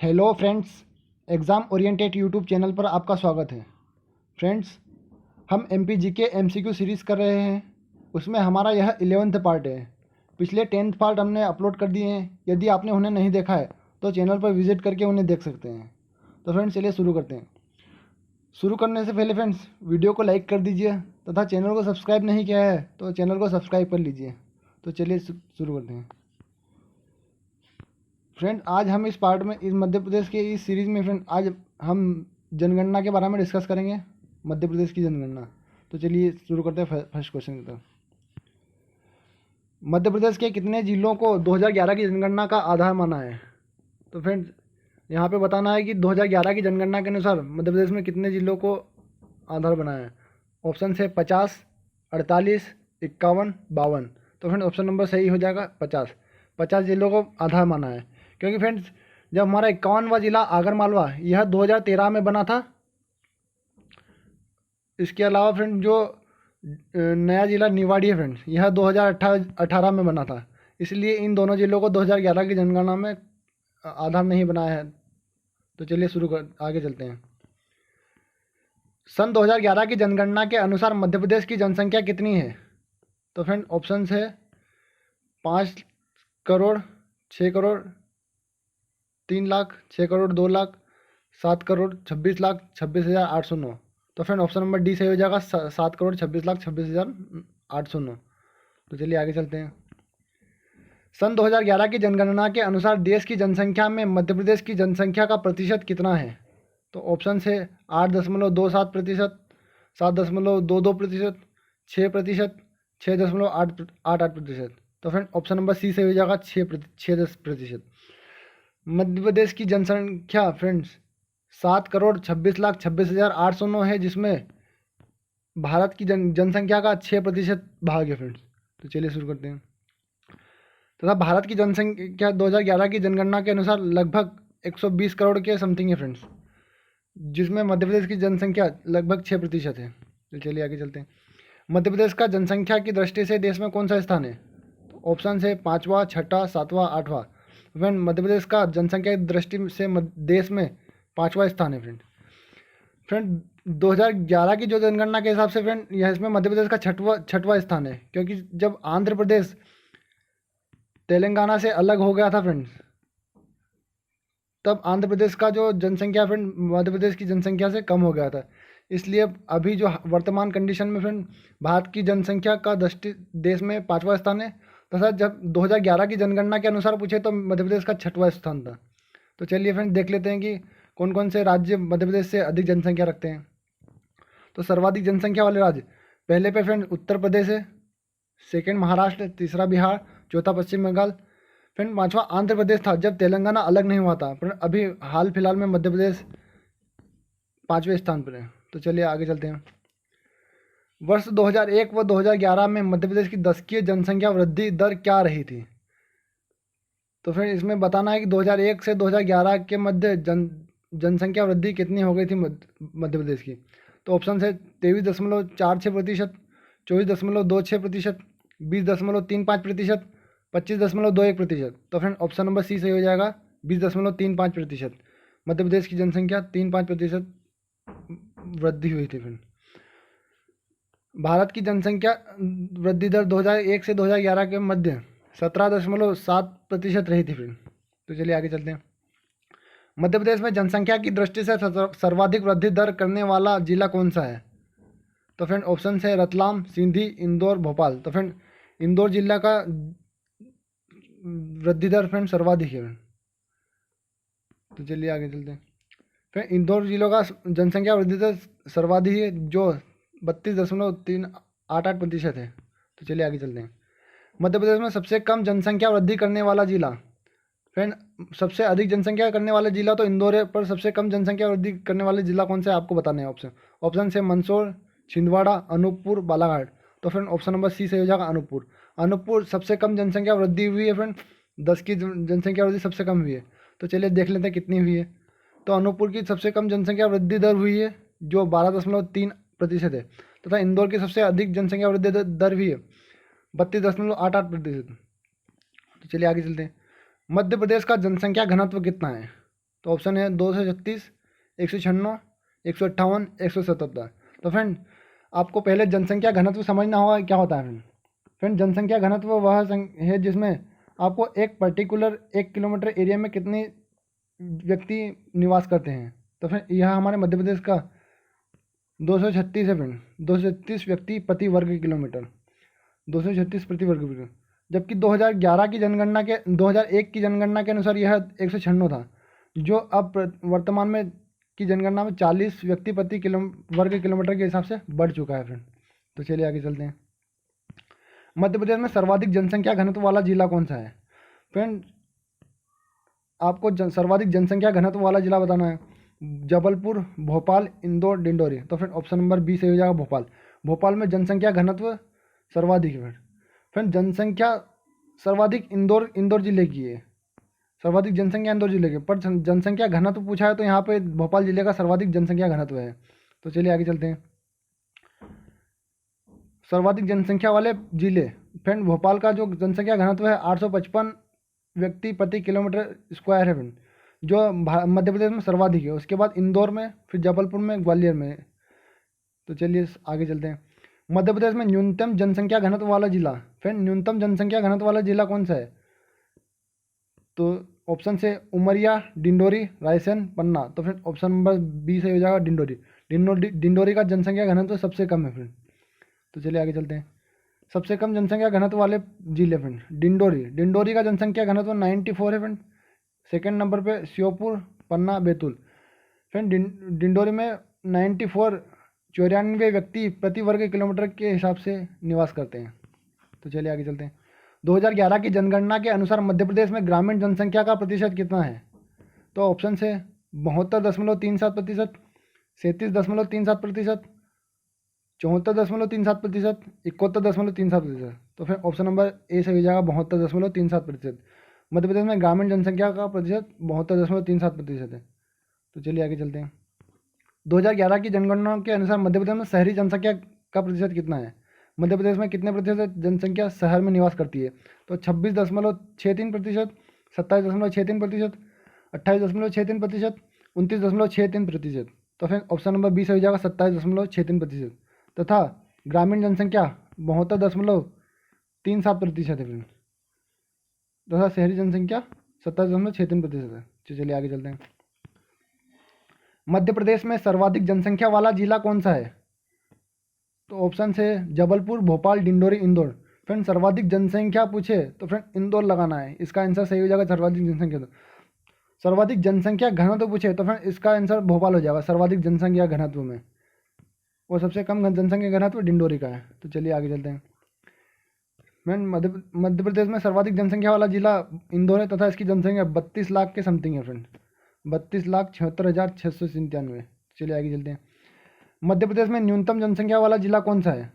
Hello friends, exam oriented YouTube channel पर आपका स्वागत है। फ्रेंड्स, हम MPGK MCQ सीरीज़ कर रहे हैं। उसमें हमारा यह 11th पार्ट है। पिछले 10th पार्ट हमने अपलोड कर दिए हैं। यदि आपने उन्हें नहीं देखा है तो चैनल पर विज़िट करके उन्हें देख सकते हैं। तो फ्रेंड्स, चलिए शुरू करते हैं। शुरू करने से पहले फ्रेंड्स, वीडियो को लाइक कर दीजिए तथा चैनल को सब्सक्राइब नहीं किया है तो चैनल को सब्सक्राइब कर लीजिए। तो चलिए शुरू करते हैं। फ्रेंड, आज हम इस पार्ट में इस मध्य प्रदेश के इस सीरीज़ में फ्रेंड आज हम जनगणना के बारे में डिस्कस करेंगे, मध्य प्रदेश की जनगणना। तो चलिए शुरू करते हैं फर्स्ट क्वेश्चन की तरफ। मध्य प्रदेश के कितने जिलों को 2011 की जनगणना का आधार माना है? तो फ्रेंड, यहाँ पे बताना है कि 2011 की जनगणना के अनुसार मध्य प्रदेश में कितने जिलों को आधार बनाया है। ऑप्शन है 50, 48, 51, 52। तो फ्रेंड, ऑप्शन नंबर सही हो जाएगा 50 जिलों को आधार माना है। क्योंकि फ्रेंड्स, जब हमारा 51वां जिला आगर मालवा यह 2013 में बना था। इसके अलावा फ्रेंड जो नया जिला निवाड़ी है फ्रेंड्स, यह 2018 में बना था। इसलिए इन दोनों जिलों को 2011 की जनगणना में आधार नहीं बनाया है। तो चलिए आगे चलते हैं। सन 2011 की जनगणना के अनुसार मध्य प्रदेश की जनसंख्या कितनी है? तो फ्रेंड, ऑप्शंस है 5 करोड़, 6 करोड़, 3 लाख, 6 करोड़ 2 लाख, 7 करोड़ 26 लाख 26,809। तो फ्रेंड, ऑप्शन नंबर डी सही हो जाएगा 7 करोड़ 26 लाख 26,809। तो चलिए आगे चलते हैं। सन 2011 की जनगणना के अनुसार देश की जनसंख्या में मध्य प्रदेश की जनसंख्या का प्रतिशत कितना है? तो ऑप्शन है 8.27%, 7.22%, 6%, 6.88%। तो फ्रेंड, ऑप्शन नंबर सी सही हो जाएगा 6% मध्य प्रदेश की जनसंख्या फ्रेंड्स 7 करोड़ 26 लाख 26,809 है, जिसमें भारत की जनसंख्या का 6% भाग है फ्रेंड्स। तो चलिए शुरू करते हैं। तथा भारत की जनसंख्या 2011 की जनगणना के अनुसार लगभग 120 करोड़ के समथिंग है फ्रेंड्स, जिसमें मध्य प्रदेश की जनसंख्या लगभग 6% है। तो चलिए आगे चलते हैं। मध्य प्रदेश का जनसंख्या की दृष्टि से देश में कौन सा स्थान है? तो ऑप्शन है 5वां, 6ठा, 7वां, 8वां। फ्रेंड, मध्य प्रदेश का जनसंख्या की दृष्टि से देश में 5वां स्थान है फ्रेंड 2011 की जो जनगणना के हिसाब से फ्रेंड यह इसमें मध्य प्रदेश का छठवां स्थान है। क्योंकि जब आंध्र प्रदेश तेलंगाना से अलग हो गया था फ्रेंड्स, तब आंध्र प्रदेश का जो जनसंख्या फ्रेंड मध्य प्रदेश की जनसंख्या से कम हो गया था। इसलिए अभी जो वर्तमान कंडीशन में फ्रेंड भारत की जनसंख्या का दृष्टि देश में 5वां स्थान है। तथा जब 2011 की जनगणना के अनुसार पूछे तो मध्य प्रदेश का 6वां स्थान था। तो चलिए फ्रेंड देख लेते हैं कि कौन कौन से राज्य मध्य प्रदेश से अधिक जनसंख्या रखते हैं। तो सर्वाधिक जनसंख्या वाले राज्य पहले पे फ्रेंड उत्तर प्रदेश है, सेकंड महाराष्ट्र, तीसरा बिहार, चौथा पश्चिम बंगाल। फ्रेंड 5वां आंध्र प्रदेश था जब तेलंगाना अलग नहीं हुआ था। फ्रेंड अभी हाल फिलहाल में मध्य प्रदेश 5वें स्थान पर है। तो चलिए आगे चलते हैं। वर्ष 2001 व 2011 में मध्य प्रदेश की दशकीय जनसंख्या वृद्धि दर क्या रही थी? तो फिर इसमें बताना है कि 2001 से 2011 के मध्य जनसंख्या वृद्धि कितनी हो गई थी मध्य प्रदेश की। तो ऑप्शन है 23.46%, 24.26%, 20.35%, 25.21%। तो फ्रेंड, ऑप्शन नंबर सी सही हो जाएगा 20.35%। मध्य प्रदेश की जनसंख्या 3-5% वृद्धि हुई थी। फ्रेंड भारत की जनसंख्या वृद्धि दर 2001 से 2011 के मध्य 17.7% रही थी फ्रेंड। तो चलिए आगे चलते हैं। मध्य प्रदेश में जनसंख्या की दृष्टि से सर्वाधिक वृद्धि दर करने वाला जिला कौन सा है? तो फ्रेंड ऑप्शन है रतलाम, सिंधी, इंदौर, भोपाल। तो फ्रेंड इंदौर जिला का वृद्धि दर फ्रेंड सर्वाधिक है। तो चलिए आगे चलते हैं। फिर इंदौर जिलों का जनसंख्या वृद्धि दर सर्वाधिक है जो 32.388% है। तो चलिए आगे चलते हैं। मध्य प्रदेश में सबसे कम जनसंख्या वृद्धि करने वाला जिला फ्रेंड सबसे अधिक जनसंख्या करने वाला जिला तो इंदौर है, पर सबसे कम जनसंख्या वृद्धि करने वाले जिला कौन सा है आपको बताने हैं। ऑप्शन से मंदसौर, छिंदवाड़ा, अनूपपुर, बालाघाट। तो फ्रेंड ऑप्शन नंबर सी सही हो जाएगा अनूपपुर सबसे कम जनसंख्या वृद्धि हुई है फ्रेंड। 10 की जनसंख्या वृद्धि सबसे कम हुई है। तो चलिए देख लेते हैं कितनी हुई है। तो अनूपपुर की सबसे कम जनसंख्या वृद्धि दर हुई है जो 12.3% है। तथा इंदौर की सबसे अधिक जनसंख्या वृद्धि दर भी है 32.88%। तो चलिए आगे चलते हैं। मध्य प्रदेश का जनसंख्या घनत्व कितना है? तो ऑप्शन है 236, 196, 158, 177। तो फ्रेंड आपको पहले जनसंख्या घनत्व समझना होगा क्या होता है। फ्रेंड जनसंख्या घनत्व वह है जिसमें आपको एक पर्टिकुलर 1 किलोमीटर एरिया में कितने व्यक्ति निवास करते हैं। तो फ्रेंड यह हमारे मध्य प्रदेश का 236 है फ्रेंड, 236 व्यक्ति प्रति वर्ग किलोमीटर, 236 प्रति वर्ग किलोमीटर। जबकि 2011 की जनगणना के 2001 की जनगणना के अनुसार यह 196 था, जो अब वर्तमान में की जनगणना में 40 व्यक्ति प्रति वर्ग किलोमीटर के हिसाब से बढ़ चुका है फ्रेंड। तो चलिए आगे चलते हैं। मध्य प्रदेश में सर्वाधिक जनसंख्या घनत्व वाला जिला कौन सा है। फ्रेंड आपको सर्वाधिक जनसंख्या घनत्व वाला जिला बताना है। जबलपुर, भोपाल, इंदौर, डिंडोरी। तो फिर ऑप्शन नंबर बी से हो जाएगा भोपाल। भोपाल में जनसंख्या घनत्व सर्वाधिक है। फिर जनसंख्या सर्वाधिक इंदौर जिले की है, सर्वाधिक जनसंख्या इंदौर जिले की, पर जनसंख्या घनत्व पूछा है तो यहाँ पे भोपाल जिले का सर्वाधिक जनसंख्या घनत्व है। तो चलिए आगे चलते हैं। सर्वाधिक जनसंख्या वाले जिले, फ्रेंड भोपाल का जो जनसंख्या घनत्व है 855 व्यक्ति प्रति किलोमीटर स्क्वायर है फ्रेंड, जो मध्य प्रदेश में सर्वाधिक है। उसके बाद इंदौर में, फिर जबलपुर में, ग्वालियर में। तो चलिए आगे चलते हैं। मध्य प्रदेश में न्यूनतम जनसंख्या घनत्व वाला जिला, फ्रेंड न्यूनतम जनसंख्या घनत्व वाला जिला कौन सा है। तो ऑप्शन से उमरिया, डिंडोरी, रायसेन, पन्ना। तो फिर ऑप्शन नंबर बी से हो जाएगा डिंडोरी। डिंडोरी का जनसंख्या घनत्व सबसे कम है फ्रेंड। तो चलिए आगे चलते हैं। सबसे कम जनसंख्या घनत्व वाले जिले फ्रेंड डिंडोरी का जनसंख्या घनत्व 94 है फ्रेंड। सेकेंड नंबर पे श्योपुर, पन्ना, बैतूल। फ्रेंड डिंडोरी में 94 व्यक्ति प्रति वर्ग किलोमीटर के हिसाब से निवास करते हैं। तो चलिए आगे चलते हैं। 2011 की जनगणना के अनुसार मध्य प्रदेश में ग्रामीण जनसंख्या का प्रतिशत कितना है। तो ऑप्शन से 72.37%, 37.37%, 74.37%, 71.37%। तो फिर ऑप्शन नंबर ए से हो जाएगा 72.37%। मध्य प्रदेश में ग्रामीण जनसंख्या का प्रतिशत 72.37% है। तो चलिए आगे चलते हैं। 2011 की जनगणना के अनुसार मध्य प्रदेश में शहरी जनसंख्या का प्रतिशत कितना है। मध्य प्रदेश में कितने प्रतिशत जनसंख्या शहर में निवास करती है। तो 26.63%, 27.63%, 28.63%, 29.63%। तो फिर ऑप्शन नंबर बी से हो जाएगा 27.63%। तथा ग्रामीण जनसंख्या 72.37% है फ्रेंड, तथा शहरी जनसंख्या 27.63% है। तो चलिए आगे चलते हैं। मध्य प्रदेश में सर्वाधिक जनसंख्या वाला जिला कौन सा है। तो ऑप्शन से जबलपुर, भोपाल, डिंडोरी, इंदौर। फ्रेंड सर्वाधिक जनसंख्या पूछे तो फ्रेंड इंदौर लगाना है, इसका आंसर सही हो जाएगा सर्वाधिक जनसंख्या। तो सर्वाधिक जनसंख्या घनत्व पूछे तो फ्रेंड इसका आंसर भोपाल हो जाएगा सर्वाधिक जनसंख्या घनत्व में, और सबसे कम जनसंख्या घनत्व डिंडोरी का है। तो चलिए आगे चलते हैं। फ्रेंड मध्य प्रदेश में सर्वाधिक जनसंख्या वाला जिला इंदौर है तथा इसकी जनसंख्या 32 लाख के समथिंग है फ्रेंड, 32,76,697। चलिए आगे चलते हैं। मध्य प्रदेश में न्यूनतम जनसंख्या वाला जिला कौन सा है।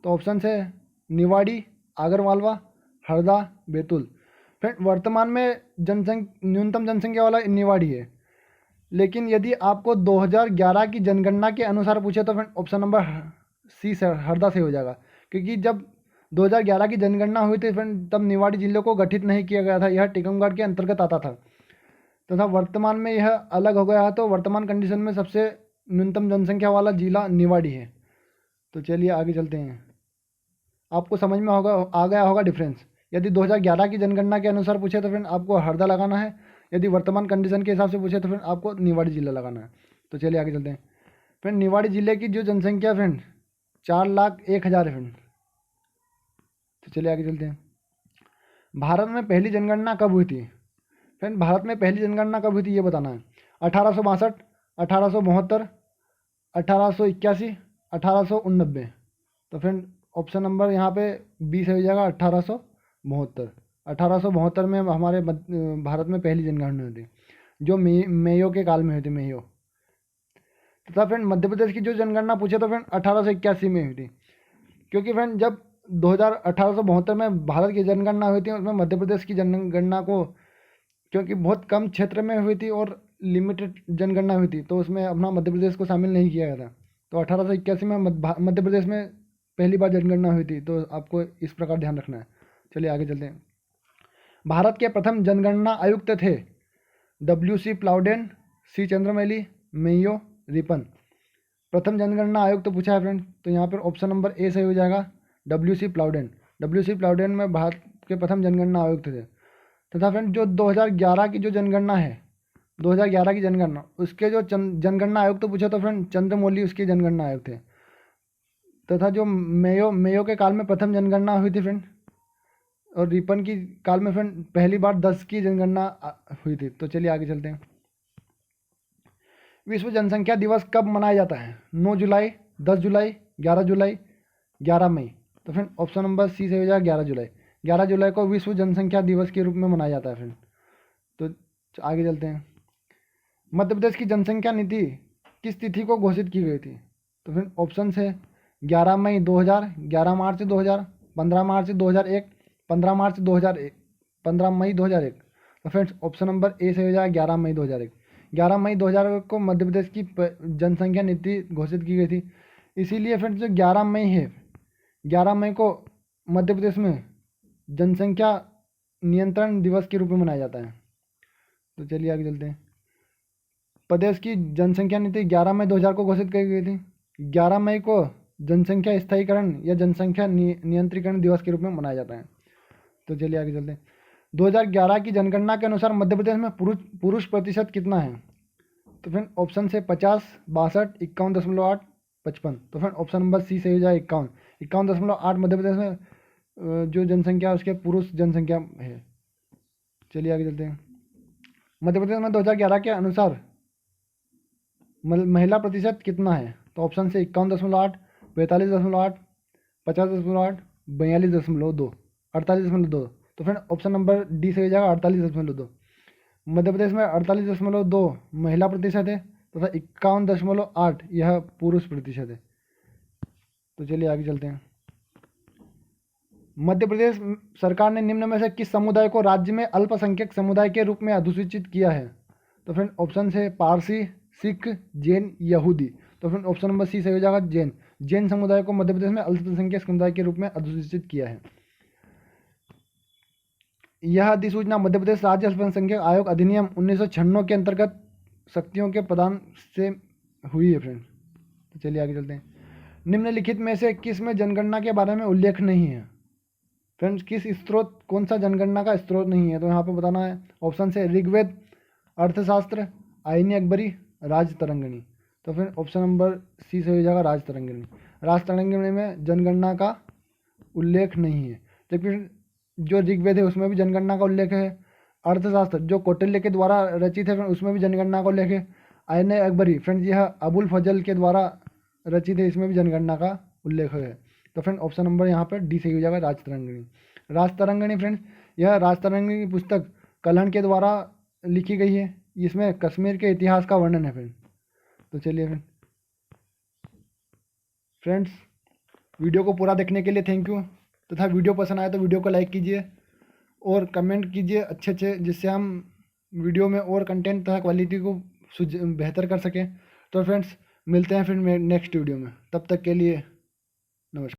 तो ऑप्शन है निवाड़ी, आगरमालवा, हरदा, बैतूल। फ्रेंड वर्तमान में न्यूनतम जनसंख्या वाला निवाड़ी है, लेकिन यदि आपको 2011 की जनगणना के अनुसार पूछे तो फ्रेंड ऑप्शन नंबर सी से हरदा से हो जाएगा, क्योंकि जब 2011 की जनगणना हुई थी फ्रेंड तब निवाड़ी जिले को गठित नहीं किया गया था, यह टीकमगढ़ के अंतर्गत आता था तथा वर्तमान में यह अलग हो गया है। तो वर्तमान कंडीशन में सबसे न्यूनतम जनसंख्या वाला जिला निवाड़ी है। तो चलिए आगे चलते हैं। आपको समझ में आ गया होगा डिफरेंस। यदि 2011 की जनगणना के अनुसार पूछे तो फ्रेंड आपको हरदा लगाना है, यदि वर्तमान कंडीशन के हिसाब से पूछे तो फ्रेंड आपको निवाड़ी जिला लगाना है। तो चलिए आगे चलते हैं। फ्रेंड निवाड़ी जिले की जो जनसंख्या फ्रेंड 4,01,000 है फ्रेंड। तो चलिए आगे चलते हैं। भारत में पहली जनगणना कब हुई थी। फ्रेंड भारत में पहली जनगणना कब हुई थी ये बताना है। 1862, 1872, 1881, 1889। तो फ्रेंड ऑप्शन नंबर यहाँ पे बी से हो जाएगा 1872। 1872 में हमारे भारत में पहली जनगणना हुई थी, जो मेयो के काल में हुई थी, मेयो। तथा फ्रेंड मध्य प्रदेश की जो जनगणना पूछे तो फ्रेंड 1881 में हुई थी, क्योंकि फ्रेंड जब 1872 में भारत की जनगणना हुई थी उसमें मध्य प्रदेश की जनगणना को, क्योंकि बहुत कम क्षेत्र में हुई थी और लिमिटेड जनगणना हुई थी, तो उसमें अपना मध्य प्रदेश को शामिल नहीं किया गया था। तो 1881 में मध्य प्रदेश में पहली बार जनगणना हुई थी, तो आपको इस प्रकार ध्यान रखना है। चलिए आगे चलते हैं। भारत के प्रथम जनगणना आयुक्त थे WC प्लाउडेन, C चंद्रमैली, मेयो, रिपन। प्रथम जनगणना आयोग तो पूछा है फ्रेंड, तो यहाँ पर ऑप्शन नंबर ए सही हो जाएगा, WC प्लाउडेन। WC प्लाउडेन में भारत के प्रथम जनगणना आयुक्त थे। तथा फ्रेंड जो 2011 की जो जनगणना है, 2011 की जनगणना, उसके जो जनगणना आयोग तो पूछा तो फ्रेंड चंद्रमौली उसके जनगणना आयोग थे। तथा जो मेयो के काल में प्रथम जनगणना हुई थी फ्रेंड, और रिपन की काल में फ्रेंड पहली बार 10 की जनगणना हुई थी। तो चलिए आगे चलते हैं। विश्व जनसंख्या दिवस कब मनाया जाता है? 9 जुलाई, 10 जुलाई, 11 जुलाई, 11 मई। तो फ्रेंड ऑप्शन नंबर सी से हो जाएगा 11 जुलाई। 11 जुलाई को विश्व जनसंख्या दिवस के रूप में मनाया जाता है फ्रेंड। तो आगे चलते हैं। मध्य प्रदेश की जनसंख्या नीति किस तिथि को घोषित की गई थी? तो फ्रेंड ऑप्शन है 11 मई 2000, 11 मार्च 2000, 15 मार्च 2001, 15 मार्च 2001, 15 मई 2001। तो फ्रेंड्स ऑप्शन नंबर ए से हो जाएगा 11 मई 2001। 11 मई 2001 को मध्य प्रदेश की जनसंख्या नीति घोषित की गई थी। इसीलिए फ्रेंड्स जो 11 मई है, 11 मई को मध्य प्रदेश में जनसंख्या नियंत्रण दिवस के रूप में मनाया जाता है। तो चलिए आगे चलते हैं। प्रदेश की जनसंख्या नीति 11 मई 2000 को घोषित की गई थी। 11 मई को जनसंख्या स्थायीकरण या जनसंख्या नियंत्रीकरण दिवस के रूप में मनाया जाता है। तो चलिए आगे चलते हैं। 2011 की जनगणना के अनुसार मध्य प्रदेश में पुरुष प्रतिशत कितना है? तो फ्रेंड ऑप्शन से 50, 62, 51.8, 55। तो फ्रेंड ऑप्शन नंबर सी से हो जाए 51, 51.8 मध्य प्रदेश में जो जनसंख्या है उसके पुरुष जनसंख्या है। चलिए आगे चलते हैं। मध्य प्रदेश में 2011 के अनुसार महिला प्रतिशत कितना है? तो ऑप्शन से 51.8, 45.8, 50.8, 42.2, 48.2। तो फ्रेंड ऑप्शन नंबर डी से हो जाएगा 48.2। मध्य प्रदेश में 48.2 महिला प्रतिशत है तथा 51.8 यह पुरुष प्रतिशत है। तो चलिए आगे चलते हैं। मध्य प्रदेश सरकार ने निम्न में से किस समुदाय को राज्य में अल्पसंख्यक समुदाय के रूप में अधिसूचित किया है? तो फ्रेंड ऑप्शन है पारसी, सिख, जैन, यहूदी। तो फ्रेंड ऑप्शन नंबर सी से हो जाएगा जैन। जैन समुदाय को मध्य प्रदेश में अल्पसंख्यक समुदाय के रूप में अधिसूचित किया है। यह अधिसूचना मध्य प्रदेश राज्य अल्पसंख्यक आयोग अधिनियम 1996 के अंतर्गत शक्तियों के प्रदान से हुई है फ्रेंड। तो चलिए आगे चलते हैं। निम्नलिखित में से किस में जनगणना के बारे में उल्लेख नहीं है? फ्रेंड्स किस स्रोत, कौन सा जनगणना का स्रोत नहीं है? तो यहाँ पे बताना है। ऑप्शन से ऋग्वेद, अर्थशास्त्र, आईनी अकबरी, राज तरंगिणी। तो फिर ऑप्शन नंबर सी से हो जाएगा राज तरंगिणी। राज तरंगिणी में जनगणना का उल्लेख नहीं है। जबकि जो ऋग्वेद है उसमें भी जनगणना का उल्लेख है। अर्थशास्त्र जो कौटिल्य के द्वारा रचित है उसमें भी जनगणना का उल्लेख है। आईने अकबरी फ्रेंड्स यह अबुल फजल के द्वारा रचित है, इसमें भी जनगणना का उल्लेख है। तो फ्रेंड ऑप्शन नंबर यहाँ पर डी सही हो जाएगा राज तरंगिणी। राज तरंगिणी फ्रेंड्स यह राज तरंगिणी की पुस्तक कल्हण के द्वारा लिखी गई है। इसमें कश्मीर के इतिहास का वर्णन है फ्रेंड। तो चलिए फ्रेंड्स वीडियो को पूरा देखने के लिए थैंक यू। तथा वीडियो पसंद आए तो वीडियो को लाइक कीजिए और कमेंट कीजिए अच्छे, जिससे हम वीडियो में और कंटेंट तथा क्वालिटी को बेहतर कर सकें। तो फ्रेंड्स मिलते हैं फिर नेक्स्ट वीडियो में, तब तक के लिए